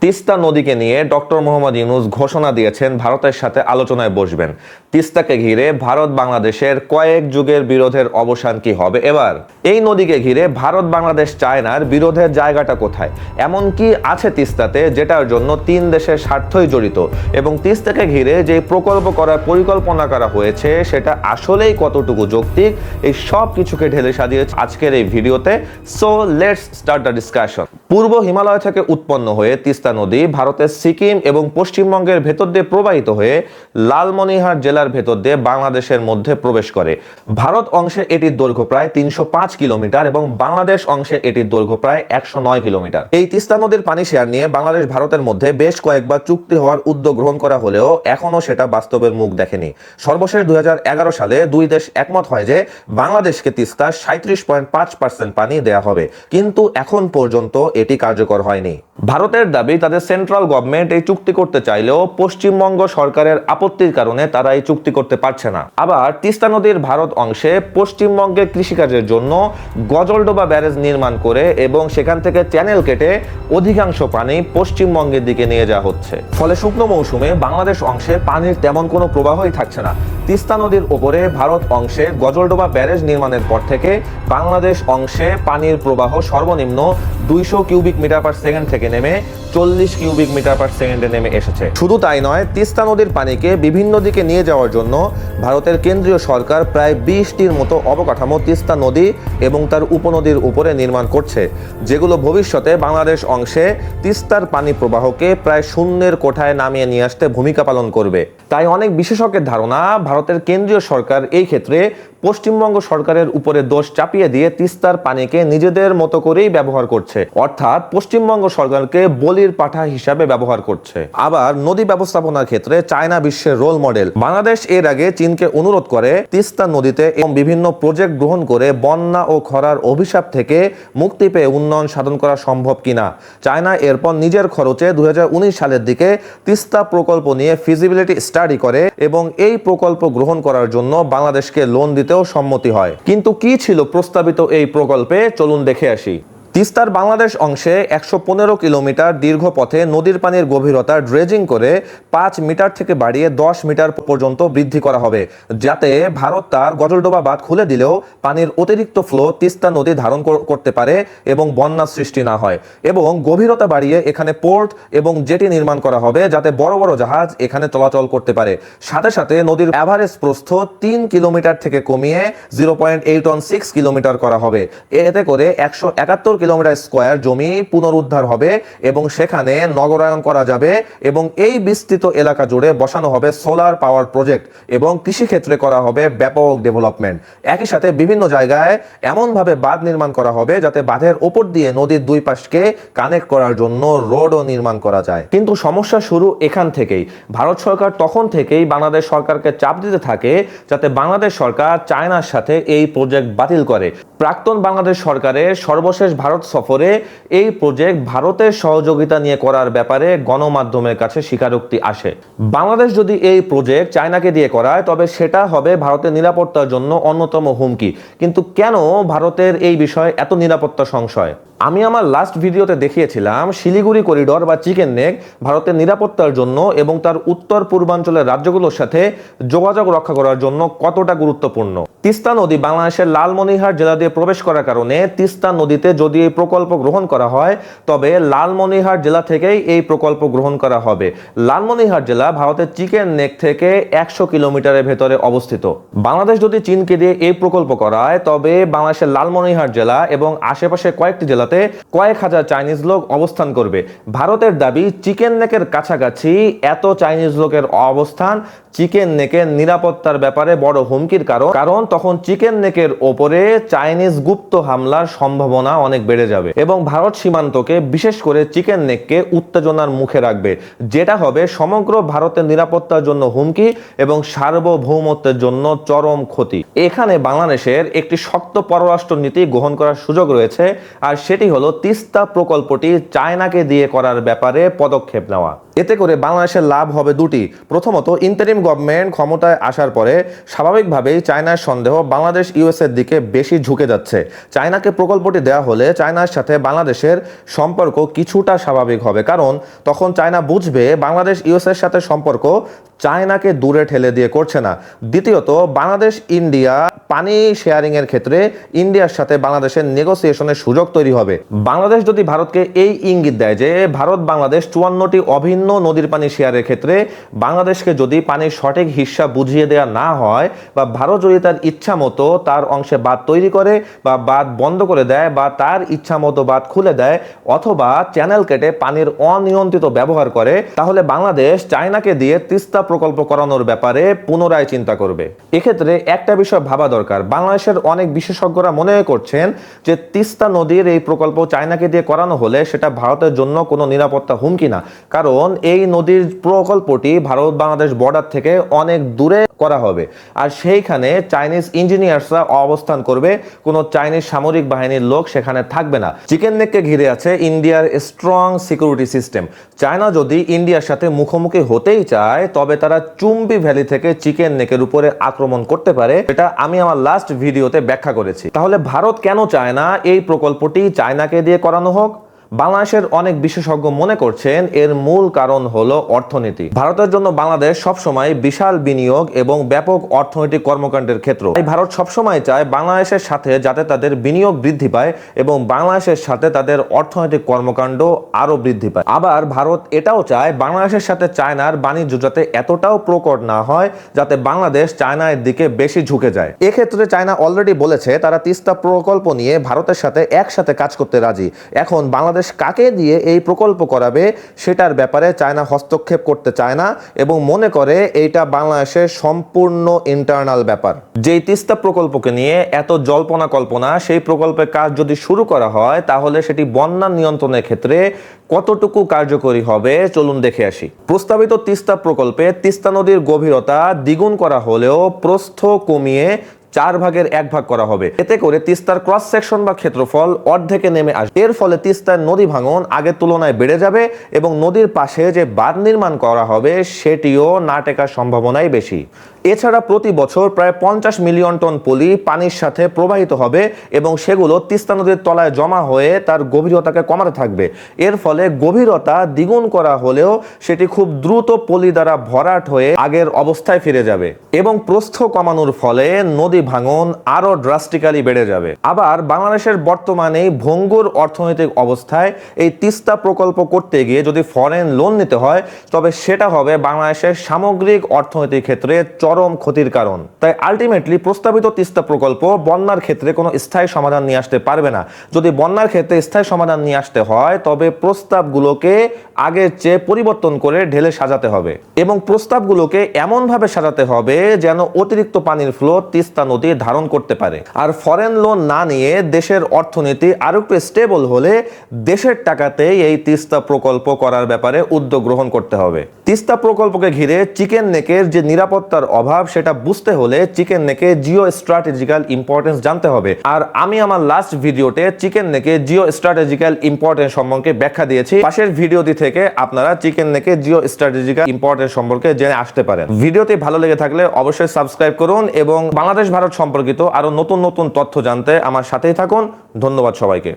তিস্তা নদীকে নিয়ে ডক্টর মোহাম্মদ ইউনূস ঘোষণা দিয়েছেন ভারতের সাথে আলোচনায় বসবেন। তিস্তাকে ঘিরে ভারত বাংলাদেশের কয়েক যুগের বিরোধের অবসান কি হবে এবার? এই নদীকে ঘিরে ভারত বাংলাদেশ চায়নার বিরোধের জায়গাটা কোথায়? এমন কি আছে তিস্তাতে যেটার জন্য তিন দেশের স্বার্থই জড়িত? এবং তিস্তাকে ঘিরে যে প্রকল্প করার পরিকল্পনা করা হয়েছে সেটা আসলেই কতটুকু যৌক্তিক? এই সব কিছুকে ঢেলে সাজিয়েছে আজকের এই ভিডিওতে। So let's start the discussion. পূর্ব হিমালয় থেকে উৎপন্ন হয়ে তিস্তা নদী ভারতের সিকিম এবং পশ্চিমবঙ্গের ভেতর দিয়ে প্রবাহিত হয়ে লালমনিরহাট জেলার ভেতর দিয়ে বাংলাদেশের মধ্যে প্রবেশ করে। ভারত অংশে এটির দৈর্ঘ্য প্রায় ৩০৫ কিলোমিটার এবং বাংলাদেশ অংশে এটির দৈর্ঘ্য প্রায় ১০৯ কিলোমিটার। এই তিস্তা নদীর পানি শেয়ার নিয়ে বাংলাদেশ ভারতের মধ্যে বেশ কয়েকবার চুক্তি হওয়ার উদ্যোগ গ্রহণ করা হলেও এখনো সেটা বাস্তবের মুখ দেখেনি। সর্বশেষ ২০১১ সালে দুই দেশ একমত হয় যে বাংলাদেশকে তিস্তার ৩৭.৫% পানি দেয়া হবে, কিন্তু এখন পর্যন্ত এটি কার্যকর হয়নি। ভারতের দাবি তাদের সেন্ট্রাল গভর্নমেন্ট এই চুক্তি করতে চাইলেও পশ্চিমবঙ্গ সরকারের আপত্তির কারণে তারা এই চুক্তি করতে পারছে না। আবার তিস্তা নদীর ভারত অংশে পশ্চিমবঙ্গের কৃষিকাজের জন্য গজলডোবা ব্যারেজ নির্মাণ করে এবং সেখান থেকে চ্যানেল কেটে অধিকাংশ পানি পশ্চিমবঙ্গের দিকে নিয়ে যাওয়া হচ্ছে। ফলে শুকনো মৌসুমে বাংলাদেশ অংশে পানির তেমন কোনো প্রবাহই থাকছে না। তিস্তা নদীর উপরে ভারত অংশে গজলডোবা ব্যারেজ নির্মাণের পর থেকে বাংলাদেশ অংশে পানির প্রবাহ সর্বনিম্ন ২০০ কিউবিক মিটার পার সেকেন্ড থেকে নেমে ৪০ কিউবিক মিটার পার সেকেন্ডে নেমে এসেছে। শুধু তাই নয়, তিস্তা নদীর পানিকে বিভিন্ন দিকে নিয়ে যাওয়ার জন্য ভারতের কেন্দ্রীয় সরকার প্রায় ২০টির মতো অবকাঠামো তিস্তা নদী এবং তার উপনদীর উপরে নির্মাণ করছে, যেগুলো ভবিষ্যতে বাংলাদেশ অংশে তিস্তার পানি প্রবাহকে প্রায় শূন্যের কোঠায় নামিয়ে নিয়ে আসতে ভূমিকা পালন করবে। তাই অনেক বিশেষজ্ঞের ধারণা ভারতের কেন্দ্রীয় সরকার এই ক্ষেত্রে পশ্চিমবঙ্গ সরকারের উপরে দোষ চাপিয়ে দিয়ে তিস্তার পানিকে নিজেদের মতো করেই ব্যবহার করছে, অর্থাৎ পশ্চিমবঙ্গ সরকারকে বলির পাঠা হিসাবে ব্যবহার করছে। আবার নদী ব্যবস্থাপনার ক্ষেত্রে চায়না বিশ্বের রোল মডেল। বাংলাদেশ এর আগে চীনকে অনুরোধ করে তিস্তা নদীতে এবং বিভিন্ন প্রজেক্ট গ্রহণ করে বন্যা ও খরার অভিশাপ থেকে মুক্তি পেয়ে উন্নয়ন সাধন করা সম্ভব কিনা। চায়না এরপর নিজের খরচে ২০১৯ সালের দিকে তিস্তা প্রকল্প নিয়ে ফিজিবিলিটি স্টাডি করে এবং এই প্রকল্প গ্রহণ করার জন্য বাংলাদেশকে লোন দিতেও সম্মতি হয়। কিন্তু কি ছিল প্রস্তাবিত এই প্রকল্পে, চলুন দেখে আসি। তিস্তার বাংলাদেশ অংশে ১১৫ কিলোমিটার দীর্ঘ পথে নদীর পানির গভীরতা ড্রেজিং করে ৫ মিটার থেকে বাড়িয়ে ১০ মিটার পর্যন্ত বৃদ্ধি করা হবে, যাতে ভারত তার গজলডোবা বাঁধ খুলে দিলেও পানির অতিরিক্ত ফ্লো তিস্তা নদী ধারণ করতে পারে এবং বন্যা সৃষ্টি না হয়। এবং গভীরতা বাড়িয়ে এখানে পোর্ট এবং জেটি নির্মাণ করা হবে, যাতে বড় বড় জাহাজ এখানে চলাচল করতে পারে। সাথে সাথে নদীর অ্যাভারেজ প্রস্থ ৩ কিলোমিটার থেকে কমিয়ে 0.816 কিলোমিটার করা হবে। এতে করে ১৭১ কিলোমিটার স্কয়ার জমি পুনরুদ্ধার হবে এবং সেখানে নগরায়ন করা যাবে এবং এই বিস্তৃত এলাকা জুড়ে বসানো হবে সোলার পাওয়ার প্রজেক্ট এবং কৃষিক্ষেত্রে করা হবে ব্যাপক ডেভেলপমেন্ট। একই সাথে বিভিন্ন জায়গায় এমনভাবে বাঁধ নির্মাণ করা হবে যাতে বাঁধের ওপর দিয়ে নদীর দুই পাশকে কানেক্ট করার জন্য রোডও নির্মাণ করা যায়। কিন্তু সমস্যা শুরু এখান থেকেই। ভারত সরকার তখন থেকেই বাংলাদেশ সরকারকে চাপ দিতে থাকে যাতে বাংলাদেশ সরকার চায়নার সাথে এই প্রজেক্ট বাতিল করে। প্রাক্তন বাংলাদেশ সরকারের সর্বশেষ ভারত সফরে এই প্রজেক্ট ভারতের সহযোগিতা নিয়ে করার ব্যাপারে গণমাধ্যমের কাছে স্বীকারোক্তি আসে। বাংলাদেশ যদি এই প্রজেক্ট চায়নাকে দিয়ে করায় তবে সেটা হবে ভারতের নিরাপত্তার জন্য অন্যতম হুমকি। কিন্তু কেন ভারতের এই বিষয়ে এত নিরাপত্তা সংশয়? আমি আমার লাস্ট ভিডিওতে দেখিয়েছিলাম শিলিগুড়ি করিডোর বা চিকেন নেক ভারতের নিরাপত্তার জন্য এবং তার উত্তর পূর্বাঞ্চলের রাজ্যগুলোর সাথে যোগাযোগ রক্ষা করার জন্য কতটা গুরুত্বপূর্ণ। তিস্তা নদী বাংলাদেশের লালমনিরহাট জেলা দিয়ে প্রবেশ করার কারণে তিস্তা নদীতে যদি এই প্রকল্প গ্রহণ করা হয় তবে লালমনিরহাট জেলা থেকেই এই প্রকল্প গ্রহণ করা হবে। লালমনিরহাট জেলা ভারতের চিকেন নেক থেকে ১০০ কিলোমিটারের ভেতরে অবস্থিত। বাংলাদেশ যদি চীনকে দিয়ে এই প্রকল্প করায় তবে বাংলাদেশের লালমনিরহাট জেলা এবং আশেপাশে কয়েকটি জেলা কয়েক হাজার চাইনিজ লোক অবস্থান করবে। ভারতের দাবি চিকেন নেকের কাছাকাছি এত চাইনিজ লোকের অবস্থান চিকেন নেকের নিরাপত্তার ব্যাপারে বড় হুমকির কারণ তখন চিকেন নেকের ওপরে চাইনিজ গুপ্ত হামলার সম্ভাবনা অনেক বেড়ে যাবে এবং ভারত সীমান্তকে বিশেষ করে চিকেন নেককে উত্তেজনার মুখে রাখবে, যেটা হবে সমগ্র ভারতের নিরাপত্তার জন্য হুমকি এবং সার্বভৌমত্বের জন্য চরম ক্ষতি। এখানে বাংলাদেশের একটি শক্ত পররাষ্ট্র নীতি গ্রহণ করার সুযোগ রয়েছে, আর সেটি সেটি হলো তিস্তা প্রকল্পটি চায়নাকে দিয়ে করার ব্যাপারে পদক্ষেপ নেওয়া। এতে করে বাংলাদেশের লাভ হবে দুটি। প্রথমত, ইন্টারিম গভর্নমেন্ট ক্ষমতায় আসার পরে স্বাভাবিকভাবেই চায়নার সন্দেহ বাংলাদেশ ইউএসের দিকে বেশি ঝুঁকে যাচ্ছে। চায়নাকে প্রকল্পটি দেওয়া হলে চায়নার সাথে বাংলাদেশের সম্পর্ক কিছুটা স্বাভাবিক হবে, কারণ তখন চায়না বুঝবে বাংলাদেশ ইউএসের সাথে সম্পর্ক চায়নাকে দূরে ঠেলে দিয়ে করছে না। দ্বিতীয়ত, বাংলাদেশ ইন্ডিয়া পানি শেয়ারিং এর ক্ষেত্রে ইন্ডিয়ার সাথে বাংলাদেশের নেগোসিয়েশনের সুযোগ তৈরি হবে। বাংলাদেশ যদি ভারতকে এই ইঙ্গিত দেয় যে ভারত বাংলাদেশ 54টি অভিন্ন নদীর পানি শেয়ারের ক্ষেত্রে বাংলাদেশকে যদি পানির সঠিক হিস্সা বুঝিয়ে দেওয়া না হয়, বা ভারত যদি তার ইচ্ছা মতো তার অংশে বাঁধ তৈরি করে বা বাঁধ বন্ধ করে দেয়, বা তার ইচ্ছা মতো বাঁধ খুলে দেয়, অথবা চ্যানেল কেটে পানির অনিয়ন্ত্রিত ব্যবহার করে, তাহলে বাংলাদেশ চায়নাকে দিয়ে তিস্তা প্রকল্প করানোর ব্যাপারে পুনরায় চিন্তা করবে। এক্ষেত্রে একটা বিষয় ভাবা দরকার, বাংলাদেশের অনেক বিশেষজ্ঞরা মনে করছেন যে তিস্তা নদীর এই প্রকল্প চায়নাকে দিয়ে করানো হলে সেটা ভারতের জন্য কোনো নিরাপত্তা হুমকি না, কারণ এই নদীর প্রকল্পটি ভারত বাংলাদেশ বর্ডার থেকে অনেক দূরে করা হবে, আর সেইখানে চাইনিজ ইঞ্জিনিয়ার্সরা অবস্থান করবে, কোনো চাইনিজ সামরিক বাহিনীর লোক সেখানে থাকবে না। চিকেন নেককে ঘিরে আছে ইন্ডিয়ার স্ট্রং সিকিউরিটি সিস্টেম। চায়না যদি ইন্ডিয়ার সাথে মুখোমুখি হতেই চায়, তবে তারা চুম্বি ভ্যালি থেকে চিকেন নেকের উপরে আক্রমণ করতে পারে, এটা আমি আমার লাস্ট ভিডিওতে ব্যাখ্যা করেছি। তাহলে ভারত কেন চায় না এই প্রকল্পটি চায়নাকে দিয়ে করানো হোক? বাংলাদেশের অনেক বিশেষজ্ঞ মনে করছেন এর মূল কারণ হলো অর্থনীতি। ভারতের জন্য বাংলাদেশ সবসময় বিশাল বিনিয়োগ এবং ব্যাপক অর্থনৈতিক কর্মকাণ্ডের ক্ষেত্র। তাই ভারত সবসময় চায় বাংলাদেশের সাথে যাতে তাদের বিনিয়োগ বৃদ্ধি পায় এবং বাংলাদেশের সাথে তাদের অর্থনৈতিক কর্মকাণ্ড আরো বৃদ্ধি পায়। আবার ভারত এটাও চায় বাংলাদেশের সাথে চায়নার বাণিজ্য যাতে এতটাও প্রকট না হয় যাতে বাংলাদেশ চায়নার দিকে বেশি ঝুঁকে যায়। এক্ষেত্রে চায়না অলরেডি বলেছে তারা তিস্তা প্রকল্প নিয়ে ভারতের সাথে একসাথে কাজ করতে রাজি। এখন বাংলাদেশ কাকে দিয়ে এই প্রকল্প করাবে সেটার ব্যাপারে চায়না হস্তক্ষেপ করতে চায় না এবং মনে করে এইটা বাংলাদেশের সম্পূর্ণ ইন্টারনাল ব্যাপার। যেই তিস্তা প্রকল্পকে নিয়ে এত জল্পনা কল্পনা, সেই প্রকল্পের কাজ যদি শুরু করা হয় তাহলে সেটি বন্যা নিয়ন্ত্রণের ক্ষেত্রে কতটুকু কার্যকরী হবে চলুন দেখে আসি। প্রস্তাবিত তিস্তা প্রকল্পে তিস্তা নদীর গভীরতা দ্বিগুণ করা হলেও প্রস্থ কমিয়ে 4 ভাগের 1 ভাগ করা হবে। এতে করে তিস্তার ক্রস সেকশন বা ক্ষেত্রফল অর্ধেকে নেমে আসবে। এর ফলে তিস্তার নদী ভাঙন আগের তুলনায় বেড়ে যাবে এবং নদীর পাশে যে বাঁধ নির্মাণ করা হবে সেটিও না টেকার সম্ভাবনাই বেশি। এছাড়া প্রতি বছর প্রায় 50 মিলিয়ন টন পলি পানির সাথে প্রবাহিত হবে এবং সেগুলো তিস্তা নদীর তলায় জমা হয়ে তার গভীরতাকে কমাতে থাকবে। এর ফলে গভীরতা দ্বিগুণ করা হলেও সেটি খুব দ্রুত পলি দ্বারা ভরাট হয়ে আগের অবস্থায় ফিরে যাবে এবং প্রস্থ কমানোর ফলে নদী ভাঙন আরো ড্রাস্টিক্যালি বেড়ে যাবে। আবার বাংলাদেশের বর্তমানে ভঙ্গুর অর্থনৈতিক অবস্থায় এই তিস্তা প্রকল্প করতে গিয়ে যদি ফরেন লোন নিতে হয় তবে সেটা হবে বাংলাদেশের সামগ্রিক অর্থনৈতিক ক্ষেত্রে চরম ক্ষতির কারণ। তাই আলটিমেটলি প্রস্তাবিত তিস্তা প্রকল্প বন্যার ক্ষেত্রে কোনো স্থায়ী সমাধান নিয়ে আসতে পারবে না। যদি বন্যার ক্ষেত্রে স্থায়ী সমাধান নিয়ে আসতে হয় তবে প্রস্তাবগুলোকে আগের চেয়ে পরিবর্তন করে ঢেলে সাজাতে হবে এবং প্রস্তাবগুলোকে এমনভাবে সাজাতে হবে যেন অতিরিক্ত পানির ফ্লো তিস্তা নদী ধারণ করতে পারে। আর ফরেন লোন না নিয়ে দেশের অর্থনীতি আরো একটু স্টেবল হলে দেশের টাকাতেই এই তিস্তা প্রকল্প করার ব্যাপারে উদ্যোগ গ্রহণ করতে হবে। তিস্তা প্রকল্পকে ঘিরে চিকেন নেকের যে নিরাপত্তার অভাব সেটা বুঝতে হলে চিকেন নেকে জিও স্ট্র্যাটেজিক্যাল ইম্পর্টেন্স জানতে হবে। আর আমি আমার লাস্ট ভিডিওতে চিকেন নেকে জিও স্ট্র্যাটেজিক্যাল ইম্পর্টেন্স সম্পর্কে ব্যাখ্যা দিয়েছি। পাশের ভিডিওটি থেকে আপনারা চিকেন নেকে জিও স্ট্র্যাটেজিক্যাল ইম্পর্টেন্স সম্পর্কে জেনে আসতে পারেন। ভিডিওটি ভালো লেগে থাকলে অবশ্যই সাবস্ক্রাইব করুন এবং বাংলাদেশ ভারত সম্পর্কিত আরো নতুন নতুন তথ্য জানতে আমার সাথেই থাকুন। ধন্যবাদ সবাইকে।